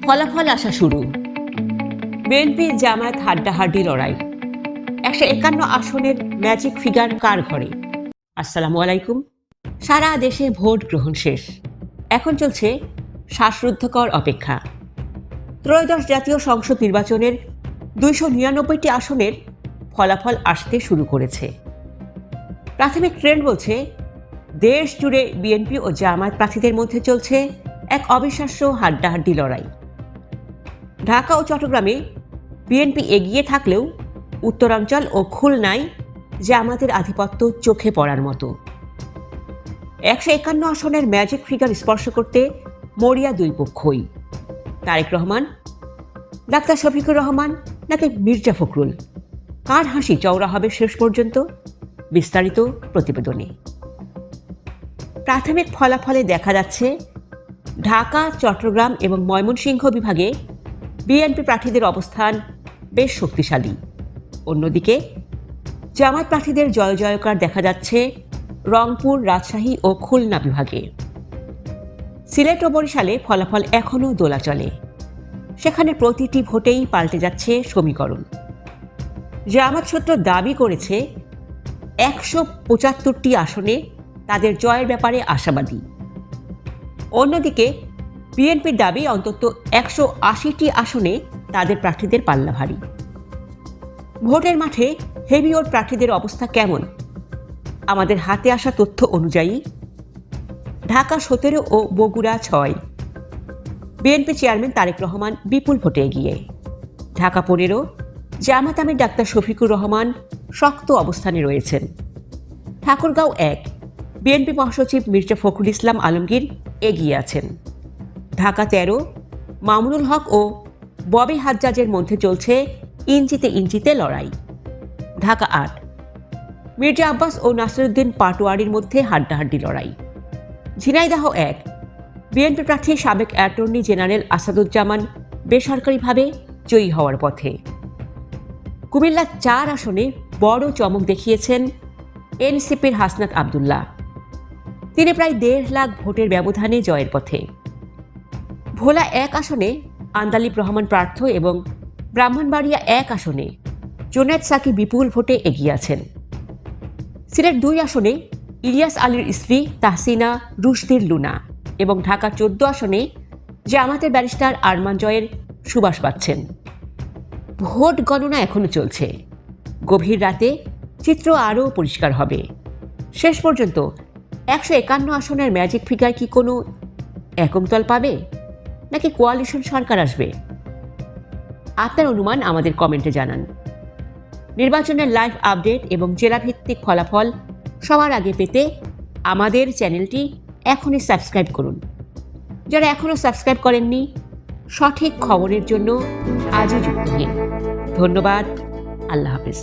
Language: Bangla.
ফলাফল আসা শুরু। বিএনপি জামায়াত হাড্ডাহাড্ডি লড়াই। 151 আসনের ম্যাজিক ফিগার কার ঘরে? আসসালামু আলাইকুম। সারা দেশে ভোট গ্রহণ শেষ, এখন চলছে শ্বাসরুদ্ধকর অপেক্ষা। ত্রয়োদশ জাতীয় সংসদ নির্বাচনের 299টি আসনের ফলাফল আসতে শুরু করেছে। প্রাথমিক ট্রেন্ড বলছে দেশ জুড়ে বিএনপি ও জামায়াত প্রার্থীদের মধ্যে চলছে এক অবিশ্বাস্য হাড্ডাহাড্ডি লড়াই। ঢাকা ও চট্টগ্রামে বিএনপি এগিয়ে থাকলেও উত্তরাঞ্চল ও খুলনায় জামায়াতের আধিপত্য চোখে পড়ার মতো। 151 আসনের ম্যাজিক ফিগার স্পর্শ করতে মরিয়া দুই পক্ষই। তারেক রহমান, ডাক্তার শফিকুর রহমান নাকি মির্জা ফখরুল, কার হাসি চওড়া হবে শেষ পর্যন্ত? বিস্তারিত প্রতিবেদনে। প্রাথমিক ফলাফলে দেখা যাচ্ছে ঢাকা, চট্টগ্রাম এবং ময়মনসিংহ বিভাগে বিএনপি প্রার্থীদের অবস্থান বেশ শক্তিশালী। অন্যদিকে জামায়াত প্রার্থীদের জয় জয়কার দেখা যাচ্ছে রংপুর, রাজশাহী ও খুলনা বিভাগে। সিলেট ও বরিশালে ফলাফল এখনও দোলাচলে, সেখানে প্রতিটি ভোটেই পাল্টে যাচ্ছে সমীকরণ। জামায়াত সূত্র দাবি করেছে 175টি আসনে তাদের জয়ের ব্যাপারে আশাবাদী। অন্যদিকে বিএনপির দাবি অন্তত 180টি আসনে তাদের প্রার্থীদের পাল্লা ভারী। ভোটের মাঠে হেভিওর প্রার্থীদের অবস্থা কেমন? আমাদের হাতে আসা তথ্য অনুযায়ী ঢাকা 17 ও বগুড়া 6, বিএনপি চেয়ারম্যান তারেক রহমান বিপুল ভোটে এগিয়ে। ঢাকা 15, জামায়াত আমির ডাক্তার শফিকুর রহমান শক্ত অবস্থানে রয়েছেন। ঠাকুরগাঁও 1, বিএনপি মহাসচিব মির্জা ফখরুল ইসলাম আলমগীর এগিয়ে আছেন। ঢাকা 13, মামুনুল হক ও ববি হাজ্জাজের মধ্যে চলছে ইঞ্চিতে ইঞ্চিতে লড়াই। ঢাকা 8, মির্জা আব্বাস ও নাসিরউদ্দিন পাটোয়ারির মধ্যে হাড্ডাহাড্ডি লড়াই। ঝিনাইদহ 1, বিএনপি প্রার্থী সাবেক অ্যাটর্নি জেনারেল আসাদুজ্জামান বেসরকারিভাবে জয়ী হওয়ার পথে। কুমিল্লা 4 আসনে বড় চমক দেখিয়েছেন এনসিপির হাসনাত আবদুল্লাহ। তিনি প্রায় 1.5 লাখ ভোটের ব্যবধানে জয়ের পথে। ভোলা 1 আসনে আন্দালিব রহমান প্রার্থ এবং ব্রাহ্মণবাড়িয়া 1 আসনে জুনায়েদ সাকি বিপুল ভোটে এগিয়ে আছেন। সিলেট 2 আসনে ইলিয়াস আলীর স্ত্রী তাহসিনা রুশদীর লুনা এবং ঢাকা 14 আসনে জামায়াতের ব্যারিস্টার আরমান জয়ের সুবাস পাচ্ছেন। ভোট গণনা এখনো চলছে। গভীর রাতে চিত্র আরও পরিষ্কার হবে। শেষ পর্যন্ত 151 আসনের ম্যাজিক ফিগার কি কোনো একক দল পাবে নাকি কোয়ালিশন সরকার আসবে? আপনার অনুমান আমাদের কমেন্টে জানান। নির্বাচনের লাইভ আপডেট এবং জেলাভিত্তিক ফলাফল সবার আগে পেতে আমাদের চ্যানেলটি এখনই সাবস্ক্রাইব করুন। যারা এখনও সাবস্ক্রাইব করেননি, সঠিক খবরের জন্য আজই যুক্ত হন। ধন্যবাদ। আল্লাহ হাফেজ।